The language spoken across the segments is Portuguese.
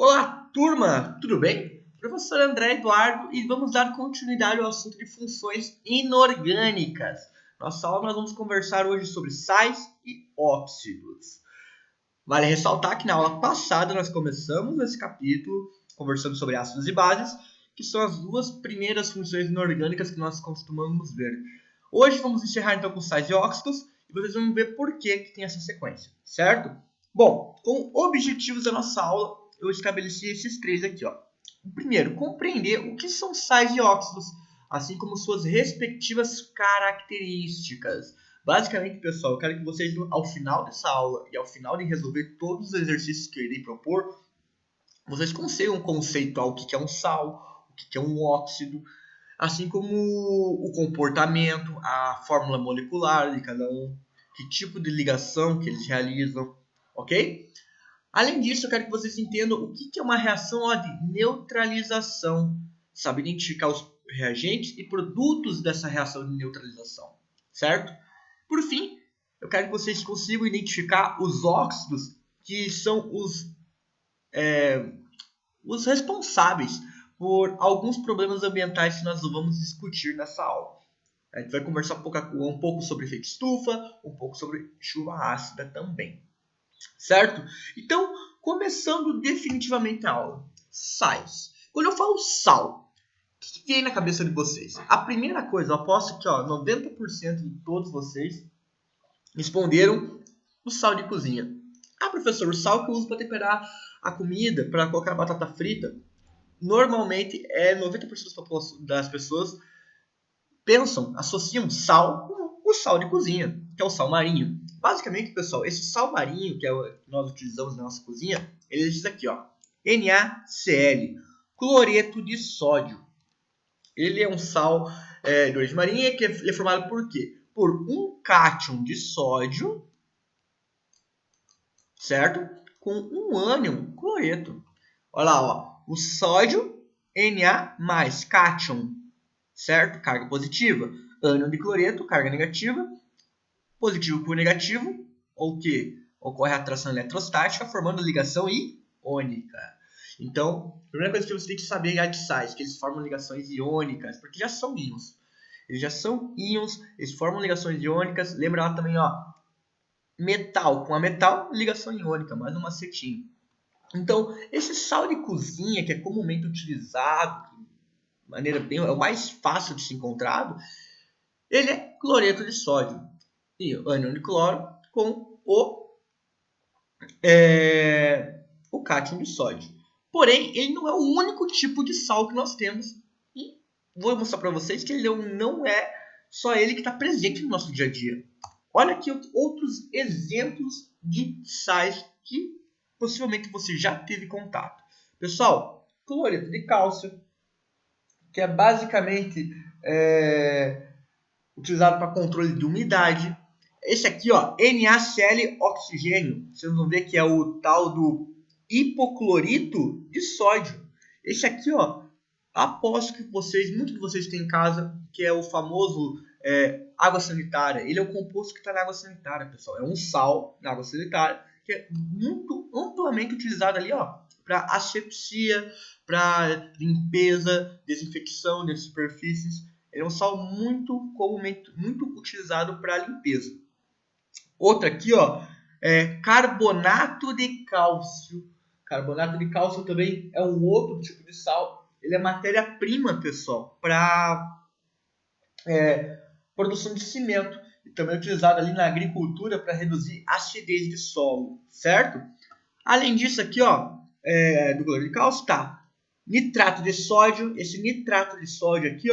Olá, turma! Tudo bem? Professor André Eduardo e vamos dar continuidade ao assunto de funções inorgânicas. Nossa aula nós vamos conversar hoje sobre sais e óxidos. Vale ressaltar que na aula passada nós começamos esse capítulo conversando sobre ácidos e bases, que são as duas primeiras funções inorgânicas que nós costumamos ver. Hoje vamos encerrar então com sais e óxidos e vocês vão ver por que tem essa sequência, certo? Bom, com objetivos da nossa aula, eu estabeleci esses três aqui. O primeiro, compreender o que são sais e óxidos, assim como suas respectivas características. Basicamente, pessoal, eu quero que vocês, ao final dessa aula e ao final de resolver todos os exercícios que eu irei propor, vocês consigam conceituar o que é um sal, o que é um óxido, assim como o comportamento, a fórmula molecular de cada um, que tipo de ligação que eles realizam, ok? Além disso, eu quero que vocês entendam o que é uma reação de neutralização. Sabe identificar os reagentes e produtos dessa reação de neutralização, certo? Por fim, eu quero que vocês consigam identificar os óxidos, que são os responsáveis por alguns problemas ambientais que nós vamos discutir nessa aula. A gente vai conversar um pouco sobre efeito estufa, um pouco sobre chuva ácida também. Certo? Então, começando definitivamente a aula. Sais. Quando eu falo sal, o que vem na cabeça de vocês? A primeira coisa, eu aposto que 90% de todos vocês responderam o sal de cozinha. Ah, professor, o sal que eu uso para temperar a comida, para colocar batata frita. Normalmente, 90% das pessoas pensam, associam sal com o sal de cozinha, que é o sal marinho. Basicamente, pessoal, esse sal marinho que nós utilizamos na nossa cozinha, ele diz aqui, NaCl, cloreto de sódio. Ele é um sal de origem marinha que é formado por quê? Por um cátion de sódio, certo? Com um ânion cloreto. Olha lá, o sódio, Na mais cátion, certo? Carga positiva. Ânion de cloreto, carga negativa. Positivo por negativo, ou que ocorre a atração eletrostática, formando ligação iônica. Então, a primeira coisa que você tem que saber é de sais, que eles formam ligações iônicas, porque já são íons. Eles já são íons, eles formam ligações iônicas. Lembra lá também, metal com a metal, ligação iônica, mais um macetinho. Então, esse sal de cozinha, que é comumente utilizado, de maneira bem, é o mais fácil de ser encontrado, ele é cloreto de sódio e ânion de cloro com o cátion de sódio. Porém, ele não é o único tipo de sal que nós temos. E vou mostrar para vocês que ele não é só ele que está presente no nosso dia a dia. Olha aqui outros exemplos de sais que possivelmente você já teve contato. Pessoal, cloreto de cálcio, que é basicamente utilizado para controle de umidade. Esse aqui, NaCl oxigênio. Vocês vão ver que é o tal do hipoclorito de sódio. Esse aqui, aposto que muitos de vocês têm em casa, que é o famoso água sanitária. Ele é um composto que está na água sanitária, pessoal. É um sal na água sanitária que é muito amplamente utilizado ali, para asepsia, para limpeza, desinfecção de superfícies. Ele é um sal muito utilizado para limpeza. Outra aqui, é carbonato de cálcio. Carbonato de cálcio também é um outro tipo de sal. Ele é matéria-prima, pessoal, para produção de cimento. E também é utilizado ali na agricultura para reduzir acidez de solo, certo? Além disso aqui, do cloreto de cálcio, tá. Nitrato de sódio. Esse nitrato de sódio aqui,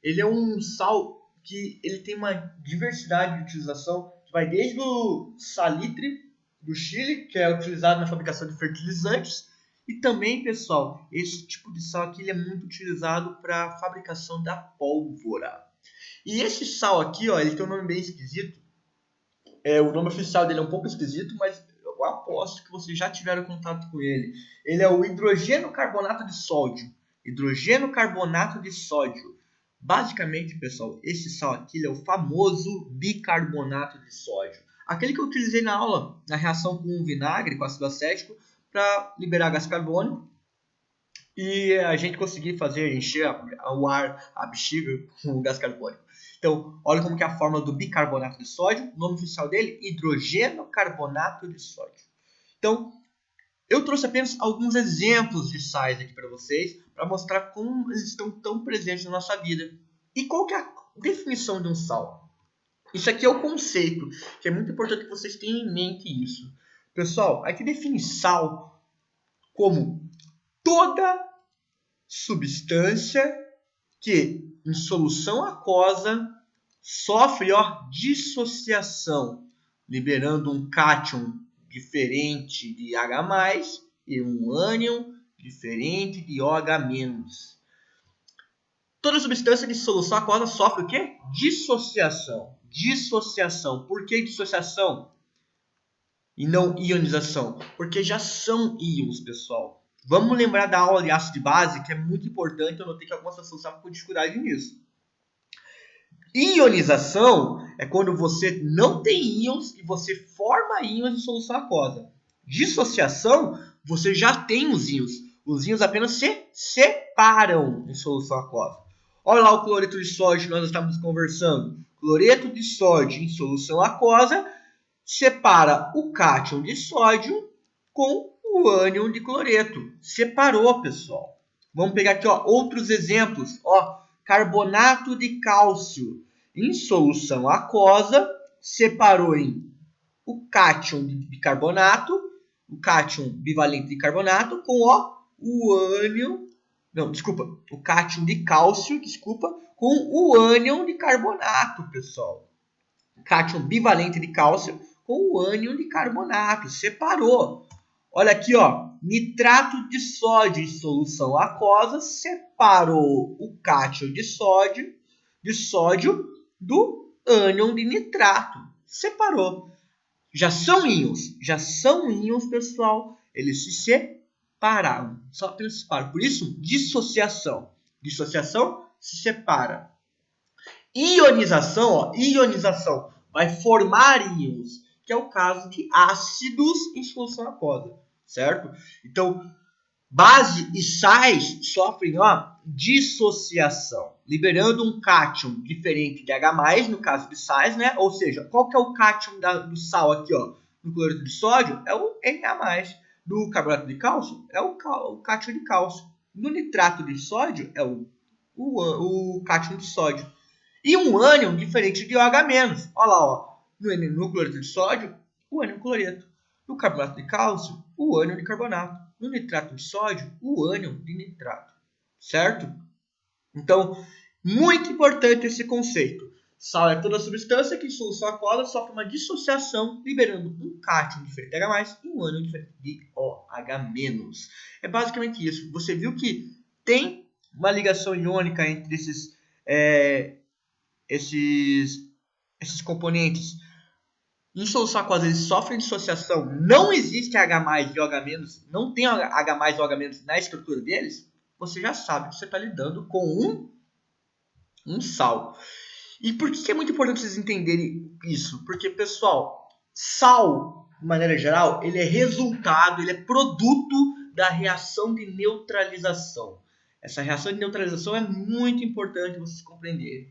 ele é um sal que ele tem uma diversidade de utilização, que vai desde o salitre do Chile, que é utilizado na fabricação de fertilizantes, e também, pessoal, esse tipo de sal aqui ele é muito utilizado para a fabricação da pólvora. E esse sal aqui, ele tem um nome bem esquisito. O nome oficial dele é um pouco esquisito, mas eu aposto que vocês já tiveram contato com ele. Ele é o hidrogênio carbonato de sódio. Hidrogênio carbonato de sódio. Basicamente, pessoal, esse sal aqui é o famoso bicarbonato de sódio. Aquele que eu utilizei na aula, na reação com o vinagre, com ácido acético, para liberar gás carbônico e a gente conseguir encher o ar, a bexiga, com gás carbônico. Então, olha como que é a fórmula do bicarbonato de sódio. O nome oficial dele, hidrogênio carbonato de sódio. Então, eu trouxe apenas alguns exemplos de sais aqui para vocês, para mostrar como eles estão tão presentes na nossa vida. E qual que é a definição de um sal? Isso aqui é o conceito, que é muito importante que vocês tenham em mente isso. Pessoal, aqui define sal como toda substância que, em solução aquosa, sofre dissociação, liberando um cátion diferente de H+, e um ânion diferente de OH-. Toda substância de solução aquosa sofre o quê? Dissociação. Dissociação. Por que dissociação? E não ionização? Porque já são íons, pessoal. Vamos lembrar da aula de ácido de base, que é muito importante. Eu notei que algumas pessoas estavam com dificuldade nisso. Ionização é quando você não tem íons e você forma íons em solução aquosa. Dissociação, você já tem os íons. Os íons apenas se separam em solução aquosa. Olha lá o cloreto de sódio que nós estávamos conversando. Cloreto de sódio em solução aquosa separa o cátion de sódio com o ânion de cloreto. Separou, pessoal. Vamos pegar aqui outros exemplos. Carbonato de cálcio em solução aquosa separou em o cátion de bicarbonato, o cátion bivalente de carbonato com o ânion, o cátion de cálcio, com o ânion de carbonato, pessoal. Cátion bivalente de cálcio com o ânion de carbonato, separou. Olha aqui, nitrato de sódio em solução aquosa separou o cátion de sódio do ânion de nitrato. Separou. Já são íons, pessoal. Eles se separaram. Só apenas separam. Por isso, dissociação. Dissociação se separa. Ionização, ionização vai formar íons, que é o caso de ácidos em solução aquosa, certo? Então, base e sais sofrem dissociação, liberando um cátion diferente de H+, no caso de sais, né? Ou seja, qual que é o cátion do sal aqui, no cloreto de sódio? É o Na+. Do carbonato de cálcio é o cátion de cálcio. No nitrato de sódio é o cátion de sódio. E um ânion diferente de OH-. Olha lá, no cloreto de sódio, o ânion cloreto. No carbonato de cálcio, o ânion de carbonato. No nitrato de sódio, o ânion de nitrato. Certo? Então, muito importante esse conceito. Sal é toda substância que em solução aquosa sofre uma dissociação, liberando um cátion diferente de H+, e um ânion diferente de OH-. É basicamente isso. Você viu que tem uma ligação iônica entre esses componentes. Em solução aquosa eles sofrem dissociação, não existe H+ e OH-, não tem H+ e OH- na estrutura deles, você já sabe que você está lidando com um sal. E por que é muito importante vocês entenderem isso? Porque, pessoal, sal, de maneira geral, ele é resultado, ele é produto da reação de neutralização. Essa reação de neutralização é muito importante vocês compreenderem.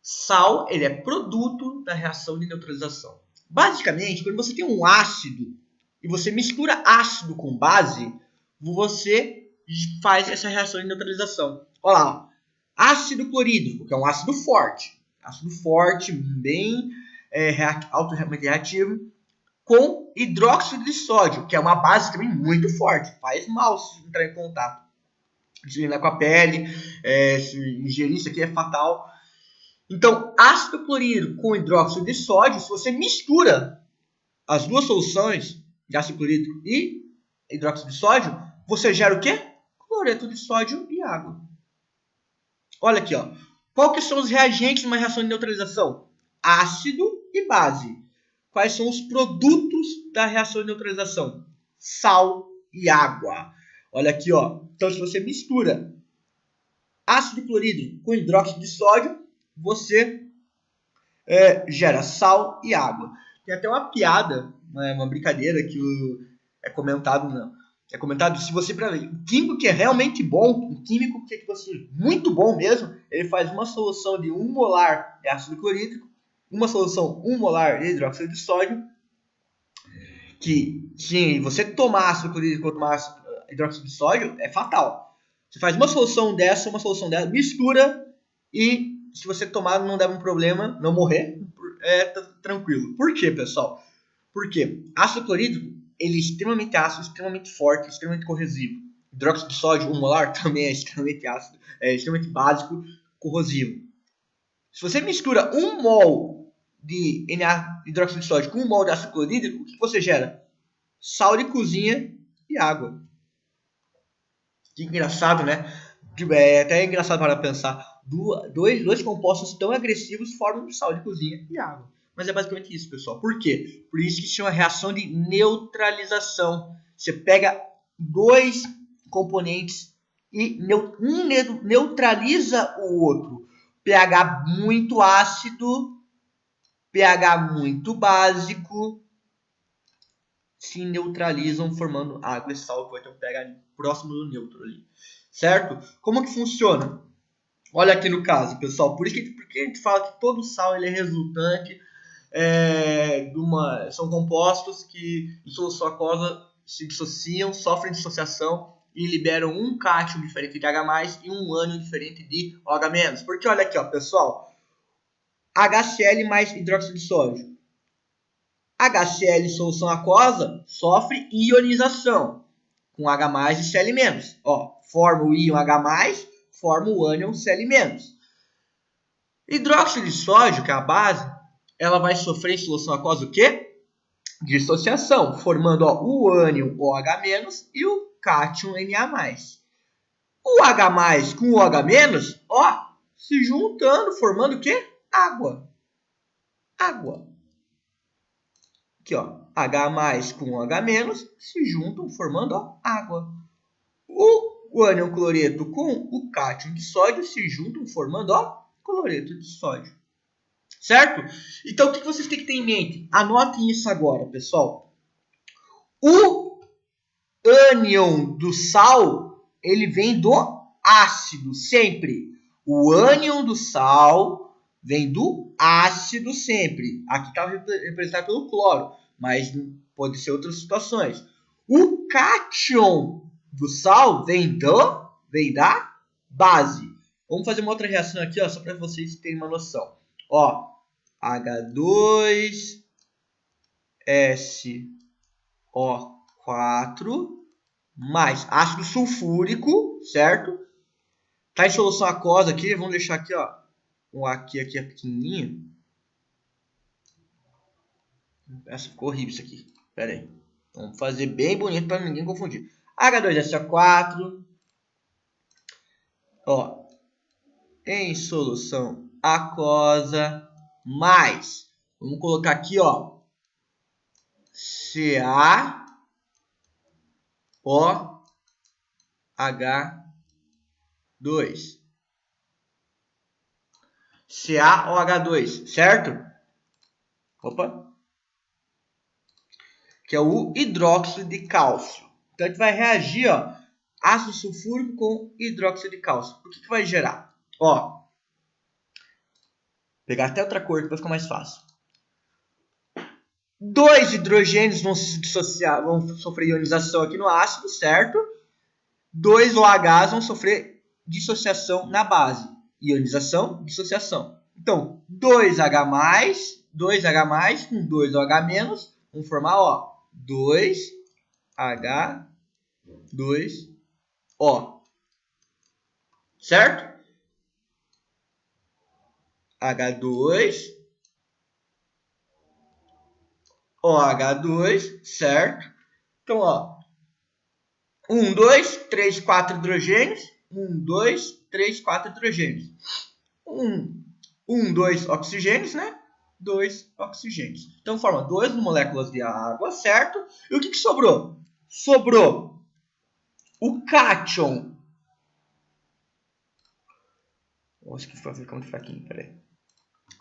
Sal, ele é produto da reação de neutralização. Basicamente, quando você tem um ácido e você mistura ácido com base, você faz essa reação de neutralização. Olha lá, ácido clorídrico, que é um ácido forte. Ácido forte, bem altamente reativo, com hidróxido de sódio, que é uma base também muito forte. Faz mal se entrar em contato. Com a pele, se ingerir isso aqui é fatal. Então, ácido clorídrico com hidróxido de sódio, se você mistura as duas soluções de ácido clorídrico e hidróxido de sódio, você gera o quê? Cloreto de sódio e água. Olha aqui, qual que são os reagentes de uma reação de neutralização? Ácido e base. Quais são os produtos da reação de neutralização? Sal e água. Olha aqui, Então, se você mistura ácido clorídrico com hidróxido de sódio, você gera sal e água. Tem até uma piada, uma brincadeira que é comentado é comentado, se você para o químico que é realmente bom, o químico que é tipo assim, muito bom mesmo, ele faz uma solução de 1 molar de ácido clorídrico, uma solução 1 molar de hidróxido de sódio, que se você tomar ácido clorídrico ou tomar hidróxido de sódio, é fatal. Você faz uma solução dessa, mistura, e se você tomar não der um problema, não morrer, tá tranquilo. Por quê, pessoal? Porque ácido clorídrico, ele é extremamente ácido, extremamente forte, extremamente corrosivo. Hidróxido de sódio 1 molar também é extremamente ácido, é extremamente básico, corrosivo. Se você mistura 1 mol de hidróxido de sódio com 1 mol de ácido clorídrico, o que você gera? Sal de cozinha e água. Que engraçado, né? É até engraçado para pensar. Dois compostos tão agressivos formam sal de cozinha e água. Mas é basicamente isso, pessoal. Por quê? Por isso que se chama reação de neutralização. Você pega dois componentes e um neutraliza o outro. pH muito ácido, pH muito básico, se neutralizam formando água e sal, que vai ter um pH próximo do neutro ali. Certo? Como que funciona? Olha aqui no caso, pessoal. Por que a gente fala que todo sal ele é resultante são compostos que em solução aquosa se dissociam, sofrem dissociação e liberam um cátion diferente de H+, e um ânion diferente de OH-. Porque olha aqui, ó, pessoal. HCl mais hidróxido de sódio. HCl solução aquosa sofre ionização com H+ e Cl-. Ó, forma o íon H+, forma o ânion Cl-. Hidróxido de sódio, que é a base, ela vai sofrer em solução aquosa o quê? Dissociação, formando o ânion OH- e o cátion Na+. O H+ com o OH-, ó, se juntando, formando o quê? Água. Água. Aqui, ó, H+ com OH- se juntam, formando água. O ânion cloreto com o cátion de sódio se juntam, formando cloreto de sódio. Certo? Então, o que vocês têm que ter em mente? Anotem isso agora, pessoal. O ânion do sal, ele vem do ácido, sempre. O ânion do sal vem do ácido sempre. Aqui está representado pelo cloro, mas pode ser outras situações. O cátion do sal vem da base. Vamos fazer uma outra reação aqui, ó, só para vocês terem uma noção. Ó, H2SO4 mais ácido sulfúrico, certo? Tá em solução aquosa aqui, vamos deixar aqui, ó, um aqui é pequenininho. Essa ficou horrível isso aqui. Pera aí. Vamos fazer bem bonito para ninguém confundir. H2SO4, ó, em solução aquosa, mais, vamos colocar aqui, ó, CaOH2. CaOH2, certo? Opa. Que é o hidróxido de cálcio. Então a gente vai reagir, ó, ácido sulfúrico com hidróxido de cálcio. O que vai gerar? Ó, pegar até outra cor para ficar mais fácil. Dois hidrogênios vão se dissociar, vão sofrer ionização aqui no ácido, certo? Dois OHs vão sofrer dissociação na base. Ionização, dissociação. Então, 2H+, 2H+, com 2OH-, vão formar, ó, 2H2O. Certo? H2, OH2, certo? Então, ó, 1, 2, 3, 4 hidrogênios. 1, 2, 3, 4 hidrogênios. 1, 2 oxigênios, né? 2 oxigênios. Então, forma 2 moléculas de água, certo? E o que sobrou? Sobrou o cátion. Acho que vai ficar muito fraquinho, peraí.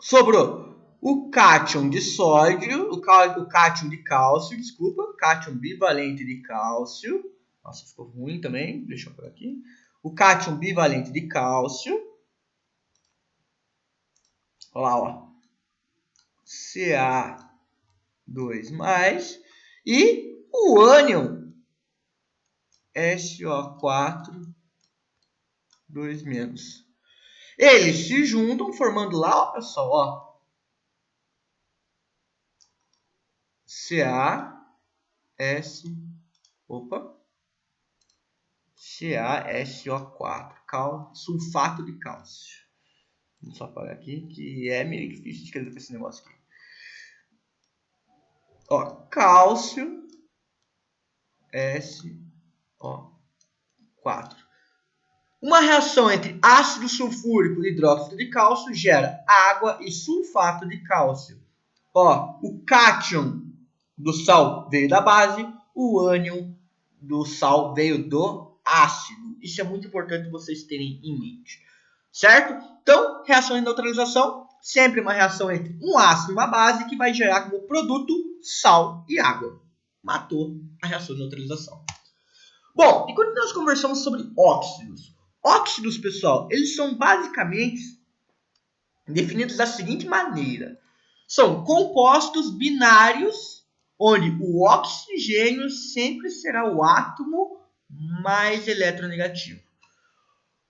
Sobrou o cátion de sódio, o cátion de cálcio, desculpa, cátion bivalente de cálcio, Nossa, ficou ruim também. Deixa eu por aqui. O cátion bivalente de cálcio. Olha lá, ó. Ca2+. E o ânion SO4, 2-. Eles se juntam formando lá, ó, pessoal, ó. CaSO4, sulfato de cálcio. Vou só apagar aqui, que é meio difícil de escrever com esse negócio aqui. Ó, cálcio SO4. Uma reação entre ácido sulfúrico e hidróxido de cálcio gera água e sulfato de cálcio. Ó, o cátion do sal veio da base, o ânion do sal veio do ácido. Isso é muito importante vocês terem em mente. Certo? Então, reação de neutralização, sempre uma reação entre um ácido e uma base que vai gerar como produto sal e água. Matou a reação de neutralização. Bom, e quando nós conversamos sobre óxidos? Óxidos, pessoal, eles são basicamente definidos da seguinte maneira. São compostos binários, onde o oxigênio sempre será o átomo mais eletronegativo.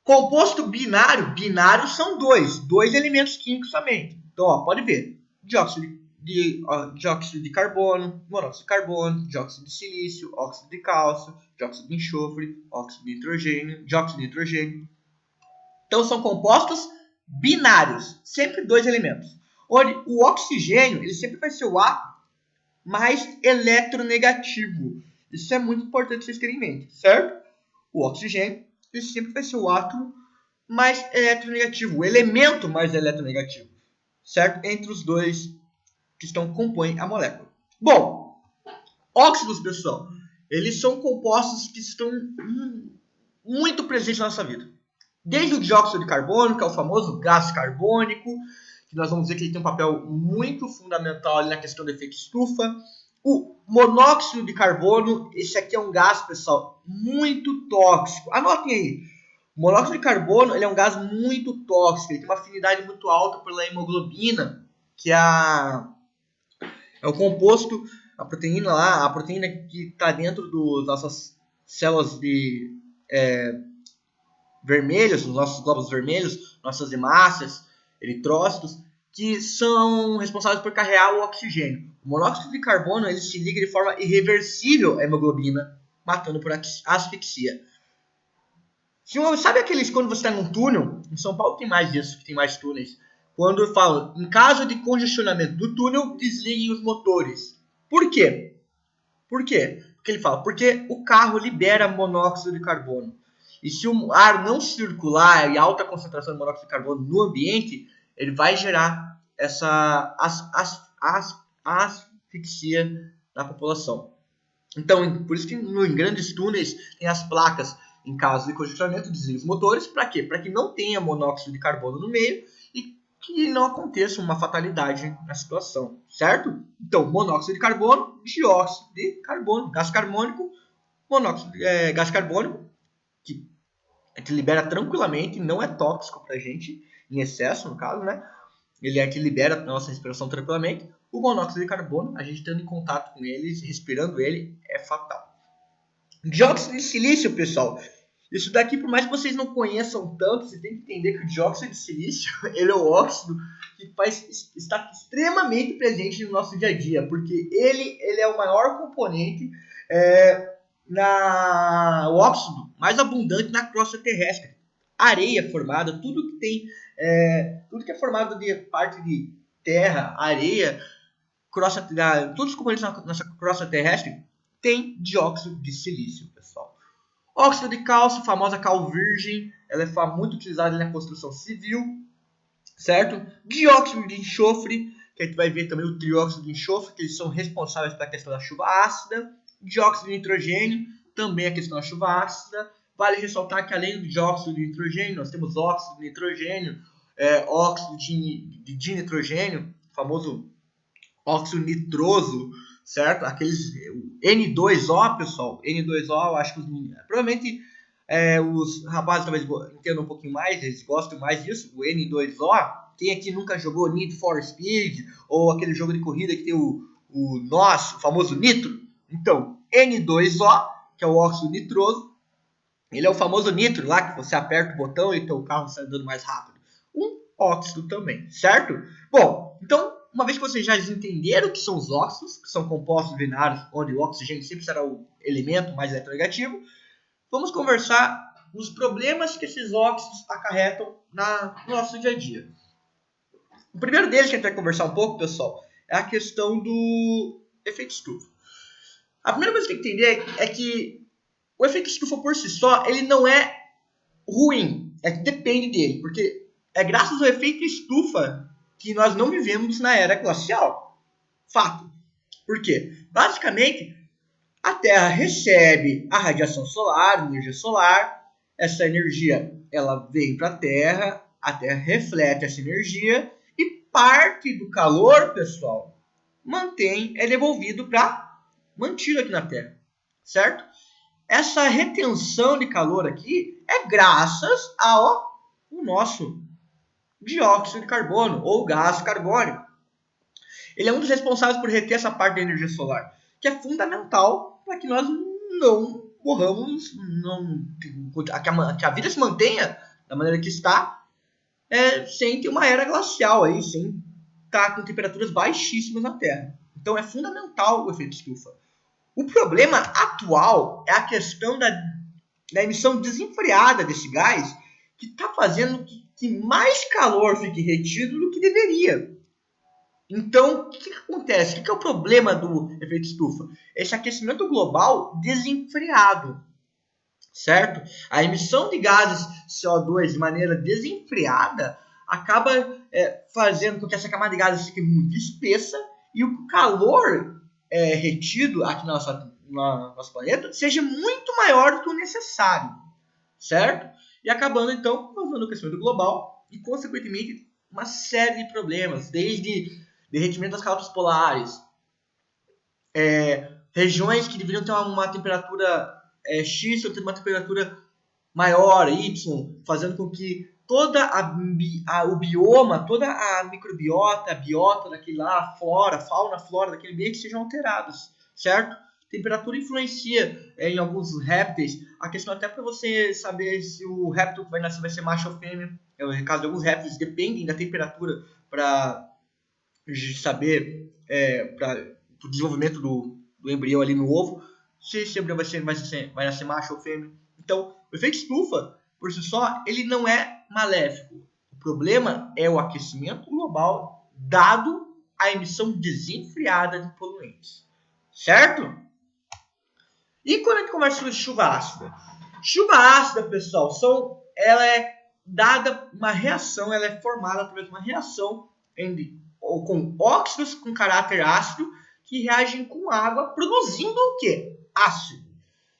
Composto binário, binários são dois elementos químicos somente. Então, ó, pode ver, dióxido de carbono, monóxido de carbono, dióxido de silício, óxido de cálcio, dióxido de enxofre, óxido de nitrogênio, dióxido de nitrogênio. Então, são compostos binários, sempre dois elementos. Onde o oxigênio ele sempre vai ser o átomo mais eletronegativo. Isso é muito importante vocês terem em mente, certo? O oxigênio ele sempre vai ser o átomo mais eletronegativo, o elemento mais eletronegativo, certo? Entre os dois que compõem a molécula. Bom, óxidos, pessoal, eles são compostos que estão muito presentes na nossa vida. Desde o dióxido de carbono, que é o famoso gás carbônico, que nós vamos ver que ele tem um papel muito fundamental ali na questão do efeito estufa. O monóxido de carbono, esse aqui é um gás, pessoal, muito tóxico. Anotem aí. O monóxido de carbono ele é um gás muito tóxico, ele tem uma afinidade muito alta pela hemoglobina, que é o composto, a proteína que está dentro das nossas células de vermelhos, os nossos glóbulos vermelhos, nossas hemácias, eritrócitos, que são responsáveis por carregar o oxigênio. O monóxido de carbono ele se liga de forma irreversível à hemoglobina, matando por asfixia. Sabe aqueles quando você está num túnel? Em São Paulo tem mais disso, que tem mais túneis. Quando eu falo, em caso de congestionamento do túnel, desliguem os motores. Por quê? Porque ele fala, porque o carro libera monóxido de carbono. E se o ar não circular e alta concentração de monóxido de carbono no ambiente, ele vai gerar essa asfixia na população. Então, por isso que em grandes túneis tem as placas, em caso de congestionamento, desliga os motores. Para quê? Para que não tenha monóxido de carbono no meio e que não aconteça uma fatalidade na situação, certo? Então, monóxido de carbono, dióxido de carbono, gás carbônico, gás carbônico, que a gente libera tranquilamente, não é tóxico para a gente, em excesso, no caso, né? Ele é que libera a nossa respiração tranquilamente. O monóxido de carbono, a gente estando em contato com ele, respirando ele, é fatal. Dióxido de silício, pessoal. Isso daqui, por mais que vocês não conheçam tanto, você tem que entender que o dióxido de silício ele é o óxido que está extremamente presente no nosso dia a dia, porque ele é o maior componente, o óxido mais abundante na crosta terrestre. Areia formada, tudo que é formado de parte de terra, areia, todos os componentes da nossa crosta terrestre tem dióxido de silício, pessoal. Óxido de cálcio, famosa cal virgem, ela é muito utilizada na construção civil, certo? Dióxido de enxofre, que a gente vai ver também o trióxido de enxofre, que eles são responsáveis pela questão da chuva ácida. Dióxido de nitrogênio, também a questão da chuva ácida. Vale ressaltar que além do dióxido de nitrogênio, nós temos óxido de nitrogênio, óxido de dinitrogênio, famoso óxido nitroso, certo? Aqueles N2O, pessoal, N2O, eu acho que provavelmente os rapazes talvez entendam um pouquinho mais, eles gostam mais disso, o N2O. Quem aqui nunca jogou Need for Speed ou aquele jogo de corrida que tem o NOS, o famoso nitro? Então, N2O, que é o óxido nitroso, ele é o famoso nitro lá, que você aperta o botão e teu carro sai andando mais rápido. Um óxido também, certo? Bom, então, uma vez que vocês já entenderam o que são os óxidos, que são compostos binários, onde o oxigênio sempre será o elemento mais eletronegativo, vamos conversar os problemas que esses óxidos acarretam no nosso dia a dia. O primeiro deles que a gente vai conversar um pouco, pessoal, é a questão do efeito estufa. A primeira coisa que tem que entender é que o efeito estufa por si só, ele não é ruim, é que depende dele, porque é graças ao efeito estufa que nós não vivemos na era glacial. Fato. Por quê? Basicamente, a Terra recebe a radiação solar, a energia solar, essa energia ela vem para a Terra reflete essa energia e parte do calor, pessoal, é devolvido mantido aqui na Terra, certo? Essa retenção de calor aqui é graças ao nosso dióxido de carbono ou gás carbônico. Ele é um dos responsáveis por reter essa parte da energia solar, que é fundamental para que nós não morramos, que a vida se mantenha da maneira que está, sem ter uma era glacial aí, sem estar com temperaturas baixíssimas na Terra. Então é fundamental o efeito estufa. O problema atual é a questão da emissão desenfreada desse gás, que está fazendo que mais calor fique retido do que deveria. Então, o que acontece? O que é o problema do efeito estufa? Esse aquecimento global desenfreado, certo? A emissão de gases CO2 de maneira desenfreada acaba fazendo com que essa camada de gases fique muito espessa e o calor retido aqui no nosso planeta seja muito maior do que o necessário, certo? E acabando, então, causando o aquecimento global e, consequentemente, uma série de problemas, desde derretimento das calotas polares, regiões que deveriam ter uma temperatura X, tendo uma temperatura maior, Y, fazendo com que toda o bioma, toda a microbiota, a biota daquele lá, fauna, flora daquele ambiente sejam alteradas, certo? Temperatura influencia em alguns répteis. A questão até para você saber se o réptil que vai nascer vai ser macho ou fêmea. No caso de alguns répteis, dependem da temperatura para saber, para o desenvolvimento do embrião ali no ovo, se esse embrião vai nascer macho ou fêmea. Então, o efeito estufa, por si só, ele não é maléfico. O problema é o aquecimento global dado a emissão desenfreada de poluentes. Certo? E quando a gente conversa sobre chuva ácida? Chuva ácida, pessoal, ela é dada uma reação, ela é formada através de uma reação com óxidos com caráter ácido que reagem com água, produzindo o quê? Ácido.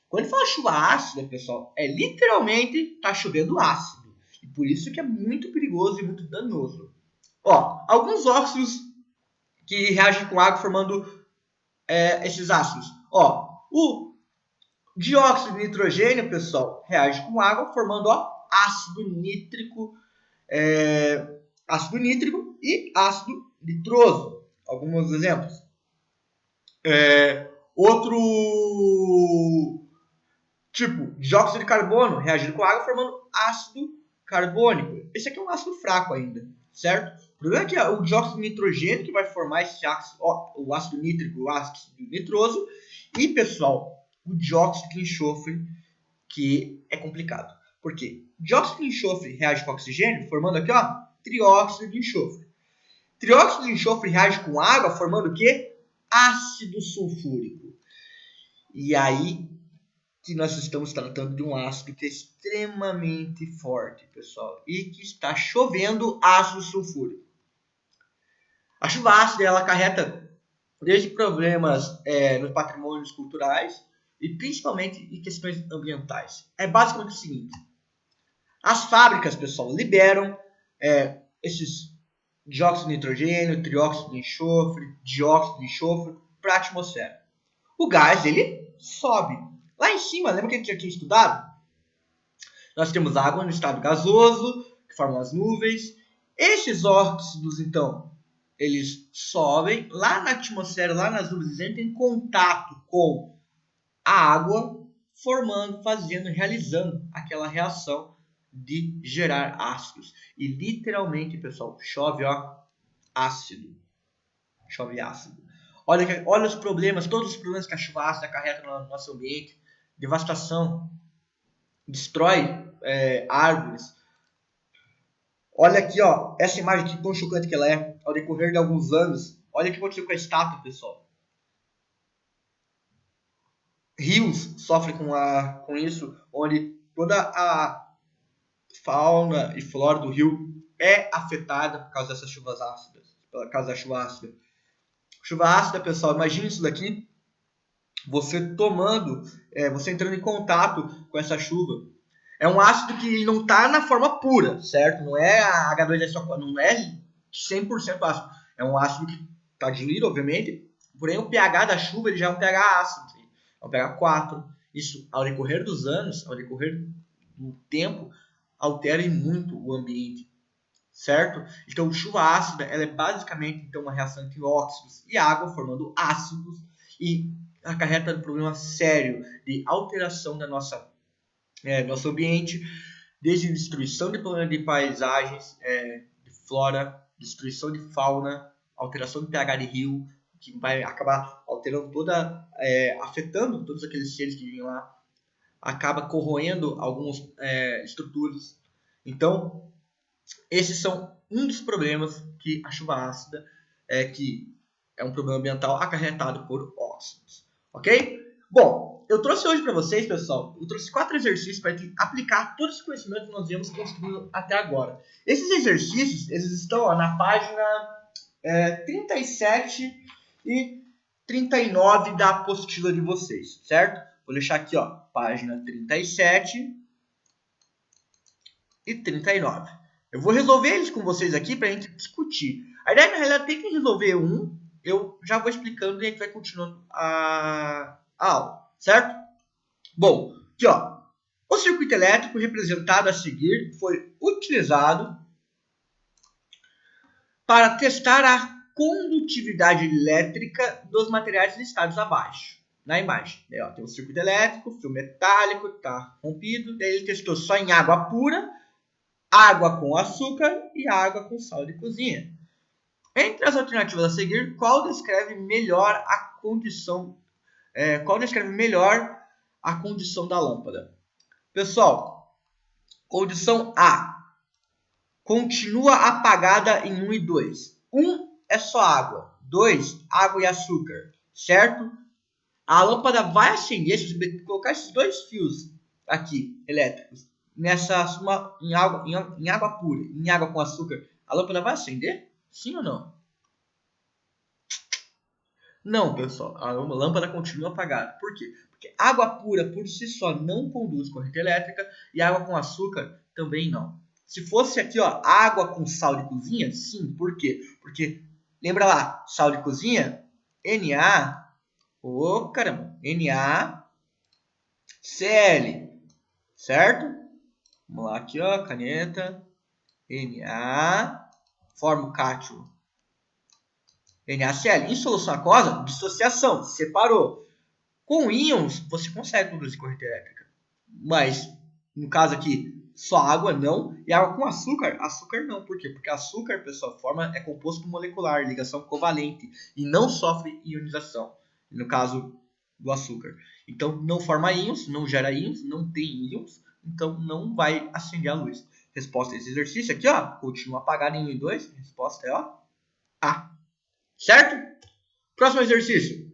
Quando a gente fala chuva ácida, pessoal, literalmente tá chovendo ácido. E por isso que é muito perigoso e muito danoso. Alguns óxidos que reagem com água formando esses ácidos. O dióxido de nitrogênio, pessoal, reage com água formando ácido nítrico, e ácido nitroso. Alguns exemplos. Outro tipo, dióxido de carbono reagindo com água formando ácido carbônico. Esse aqui é um ácido fraco ainda, certo? O problema é que o dióxido de nitrogênio que vai formar esse ácido, o ácido nítrico, o ácido nitroso, e, pessoal, o dióxido de enxofre, que é complicado. Por quê? Dióxido de enxofre reage com oxigênio, formando aqui, trióxido de enxofre. Trióxido de enxofre reage com água, formando o quê? Ácido sulfúrico. E aí que nós estamos tratando de um ácido que é extremamente forte, pessoal, e que está chovendo ácido sulfúrico. A chuva ácida, ela acarreta desde problemas nos patrimônios culturais e principalmente em questões ambientais. É basicamente o seguinte: as fábricas, pessoal, liberam esses dióxido de nitrogênio, trióxido de enxofre, dióxido de enxofre para a atmosfera. O gás, ele sobe. Lá em cima, lembra que a gente já tinha estudado? Nós temos água no estado gasoso, que formam as nuvens. Esses óxidos, então, eles sobem lá na atmosfera, lá nas nuvens, entram em contato com a água, formando, fazendo, realizando aquela reação de gerar ácidos. E literalmente, pessoal, chove ácido. Chove ácido. Olha os problemas, todos os problemas que a chuva ácida acarreta no nosso ambiente. Devastação, destrói árvores. Olha aqui, ó, essa imagem aqui, tão chocante que ela é, ao decorrer de alguns anos. Olha o que aconteceu com a estátua, pessoal. Rios sofrem com isso, onde toda a fauna e flora do rio é afetada por causa dessas chuvas ácidas, por causa da chuva ácida. Chuva ácida, pessoal, imagine isso daqui, você tomando, você entrando em contato com essa chuva. É um ácido que não está na forma pura, certo? Não é a H2SO4, não é 100% ácido. É um ácido que está diluído, obviamente, porém o pH da chuva ele já é um pH ácido, é um pH 4. Isso, ao decorrer dos anos, ao decorrer do tempo, altera muito o ambiente, certo? Então, chuva ácida ela é basicamente então, uma reação entre óxidos e água, formando ácidos, e acarreta um problema sério de alteração da nosso ambiente, desde destruição de paisagens, de flora, destruição de fauna, alteração do pH de rio, que vai acabar alterando afetando todos aqueles seres que vivem lá, acaba corroendo algumas estruturas. Então, esses são um dos problemas que a chuva ácida que é um problema ambiental acarretado por óxidos, ok? Bom, eu trouxe hoje para vocês, pessoal, eu trouxe 4 exercícios para aplicar todo esse conhecimento que nós viemos construindo até agora. Esses exercícios, eles estão na página 37 e 39 da apostila de vocês, certo? Vou deixar aqui, ó, página 37 e 39. Eu vou resolver eles com vocês aqui para a gente discutir. A ideia, na realidade, tem que resolver um. Eu já vou explicando e a gente vai continuando a aula, certo? Bom, aqui ó, o circuito elétrico representado a seguir foi utilizado para testar a condutividade elétrica dos materiais listados abaixo, na imagem. Daí, ó, tem um circuito elétrico, fio metálico, está rompido, daí ele testou só em água pura, água com açúcar e água com sal de cozinha. Entre as alternativas a seguir, qual descreve melhor a condição da lâmpada? Pessoal, condição A. Continua apagada em 1 e 2. 1 é só água. 2, água e açúcar. Certo? A lâmpada vai acender se você colocar esses dois fios aqui, elétricos, em água pura, em água com açúcar. A lâmpada vai acender? Sim ou não? Não, pessoal, a lâmpada continua apagada. Por quê? Porque água pura por si só não conduz corrente elétrica e água com açúcar também não. Se fosse aqui, ó, água com sal de cozinha, sim. Por quê? Porque, lembra lá, sal de cozinha, Na, NaCl, certo? Vamos lá aqui, ó, caneta, Na, forma o cátion NaCl. Em solução aquosa, dissociação, separou. Com íons, você consegue produzir corrente elétrica. Mas, no caso aqui, só água não. E água com açúcar, açúcar não. Por quê? Porque açúcar, pessoal, é composto molecular, ligação covalente. E não sofre ionização. No caso do açúcar. Então, não forma íons, não gera íons, não tem íons. Então, não vai acender a luz. Resposta a esse exercício aqui, ó. Continua apagado em 1 e 2. Resposta é, ó, A. Certo? Próximo exercício.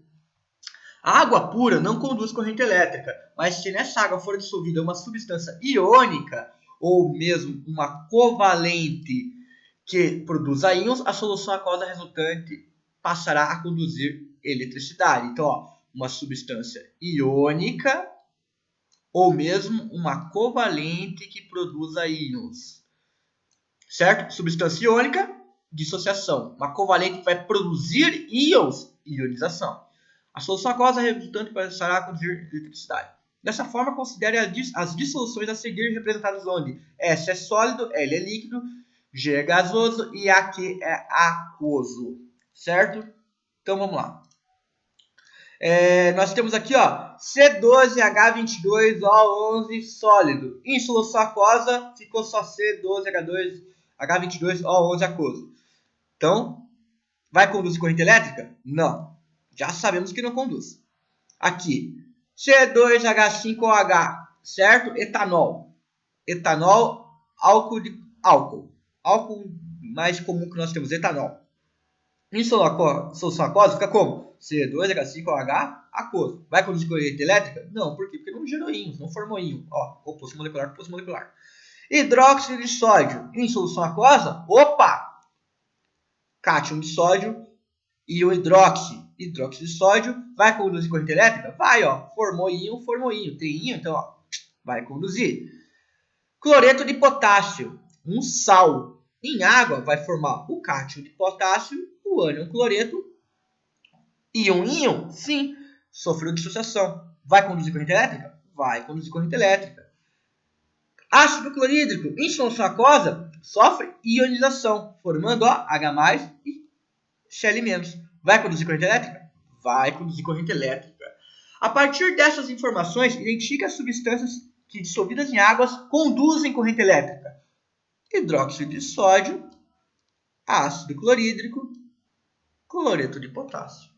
A água pura não conduz corrente elétrica, mas se nessa água for dissolvida uma substância iônica ou mesmo uma covalente que produza íons, a solução aquosa resultante passará a conduzir eletricidade. Então, ó, uma substância iônica ou mesmo uma covalente que produza íons. Certo? Substância iônica, dissociação. Uma covalente que vai produzir íons, ionização. A solução aquosa resultante passará a conduzir eletricidade. Dessa forma, considere as dissoluções a seguir representadas onde S é sólido, L é líquido, G é gasoso e AQ é aquoso. Certo? Então vamos lá. Nós temos aqui ó, C12H22O11 sólido. Em solução aquosa ficou só C12H22O11 aquoso. Então, vai conduzir corrente elétrica? Não. Já sabemos que não conduz. Aqui, C2H5OH, certo? Etanol. Etanol, álcool. Álcool mais comum que nós temos, etanol. Em solução aquosa fica como? C2H5OH aquoso. Vai conduzir corrente elétrica? Não. Por quê? Porque não gerou íons, não formou íon. Ó, composto molecular. Hidróxido de sódio. Em solução aquosa, opa! Cátion de sódio e o hidróxido de sódio, vai conduzir corrente elétrica? Vai, ó. Formou íon. Tem íon, então, ó, vai conduzir. Cloreto de potássio, um sal. Em água, vai formar o cátion de potássio, o ânion cloreto. Íon, sim. Sofreu dissociação. Vai conduzir corrente elétrica? Vai conduzir corrente elétrica. Ácido clorídrico, em solução aquosa, sofre ionização, formando ó, H+, e Cl-. Vai conduzir corrente elétrica? Vai conduzir corrente elétrica. A partir dessas informações, identifique as substâncias que, dissolvidas em águas, conduzem corrente elétrica. Hidróxido de sódio, ácido clorídrico, cloreto de potássio.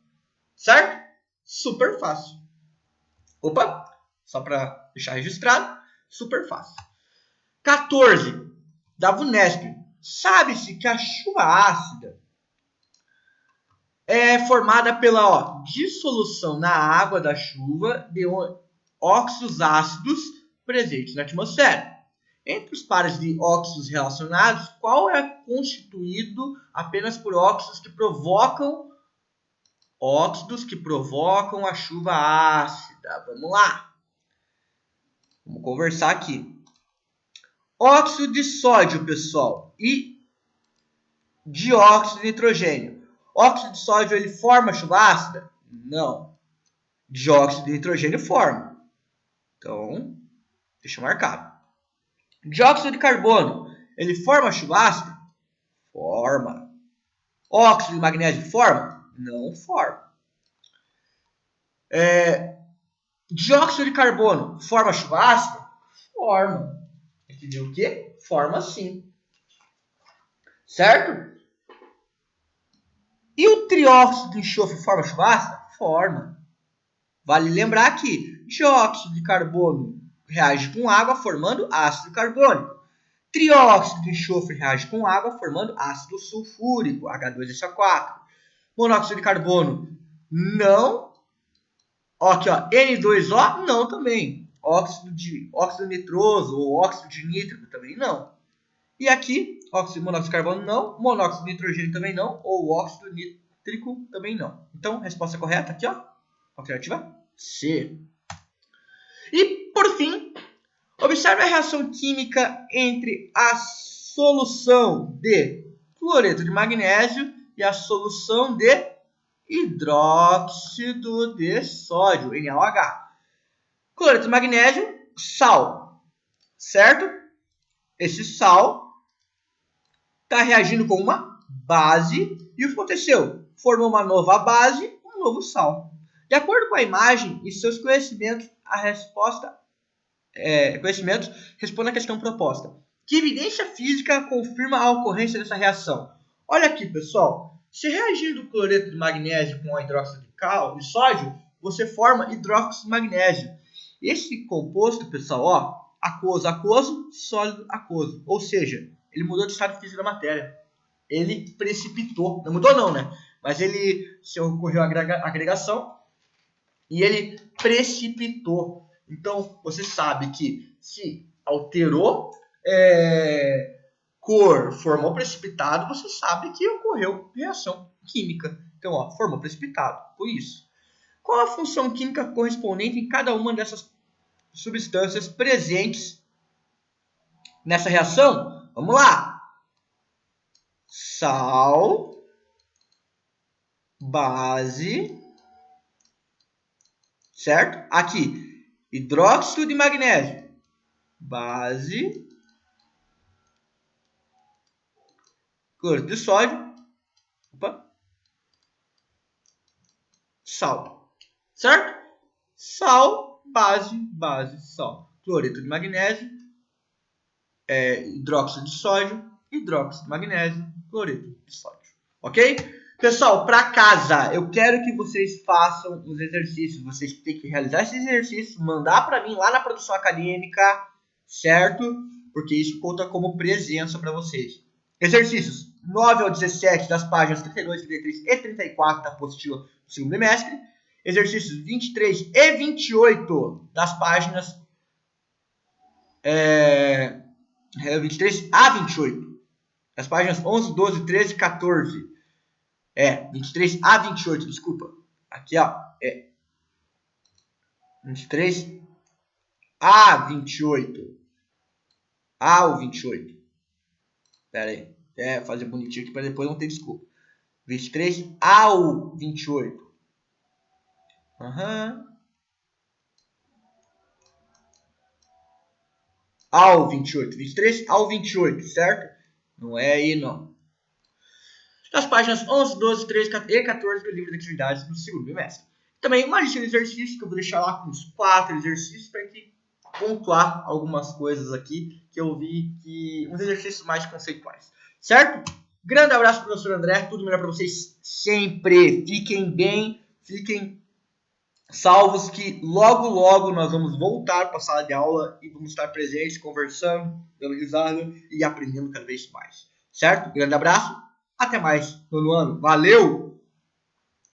Certo? Super fácil. Opa, só para deixar registrado, super fácil. 14, da VUNESP. Sabe-se que a chuva ácida é formada pela dissolução na água da chuva de óxidos ácidos presentes na atmosfera. Entre os pares de óxidos relacionados, qual é constituído apenas por óxidos que provocam a chuva ácida? Vamos lá. Vamos conversar aqui. Óxido de sódio, pessoal, e dióxido de nitrogênio. Óxido de sódio ele forma chuva ácida? Não. Dióxido de nitrogênio forma. Então, deixa marcado. Dióxido de carbono, ele forma chuva ácida? Forma. Óxido de magnésio forma? Não forma. Dióxido de carbono forma chuva ácida? Forma. Entendeu o quê? Forma sim. Certo? E o trióxido de enxofre forma chuva ácida? Forma. Vale lembrar que dióxido de carbono reage com água formando ácido carbônico. Trióxido de enxofre reage com água formando ácido sulfúrico, H2SO4. Monóxido de carbono, não. Aqui, ó, N2O, não também. Óxido nitroso ou óxido de nítrico também não. E aqui, monóxido de carbono não, monóxido de nitrogênio também não, ou óxido nítrico também não. Então, resposta correta aqui, ó, alternativa C. E, por fim, observe a reação química entre a solução de cloreto de magnésio e a solução de hidróxido de sódio, NaOH. Cloreto de magnésio, sal, certo? Esse sal está reagindo com uma base e o que aconteceu? Formou uma nova base, um novo sal. De acordo com a imagem e seus conhecimentos, responda a questão proposta. Que evidência física confirma a ocorrência dessa reação? Olha aqui, pessoal. Se reagir do cloreto de magnésio com hidróxido de sódio, você forma hidróxido de magnésio. Esse composto, pessoal, ó, aquoso, sólido, aquoso. Ou seja, ele mudou de estado físico da matéria. Ele precipitou. Não mudou não, né? Mas se ocorreu a agregação e ele precipitou. Então, você sabe que se alterou cor, formou precipitado, você sabe que ocorreu reação química. Então, ó, formou precipitado, por isso. Qual a função química correspondente em cada uma dessas substâncias presentes nessa reação? Vamos lá. Sal, base, certo? Aqui, hidróxido de magnésio, base, cloreto de sódio, opa, sal, certo? Sal, base, base, sal. Cloreto de magnésio, hidróxido de sódio, hidróxido de magnésio, cloreto de sódio. Ok? Pessoal, para casa, eu quero que vocês façam os exercícios. Vocês têm que realizar esses exercícios, mandar para mim lá na produção acadêmica, certo? Porque isso conta como presença para vocês. Exercícios 9 ao 17 das páginas 32, 33 e 34 da apostila do segundo bimestre. Exercícios 23 e 28 das páginas 23 a 28. Das páginas 11, 12, 13 e 14. 23 a 28, desculpa. Aqui, ó. 23 a 28. Ao 28. Pera aí. Fazer bonitinho aqui para depois não ter desculpa. 23 ao 28. Ao 28. 23 ao 28, certo? Não é aí, não. Das páginas 11, 12, 13 e 14 do livro de atividades do segundo bimestre. Também uma lista de exercícios que eu vou deixar lá com uns 4 exercícios para que pontuar algumas coisas aqui que eu vi que uns exercícios mais conceituais, certo? Grande abraço, professor André, tudo melhor para vocês sempre. Fiquem bem, fiquem salvos que logo logo nós vamos voltar para a sala de aula e vamos estar presentes, conversando, dando risada e aprendendo cada vez mais, certo? Grande abraço. Até mais, nono ano. Valeu!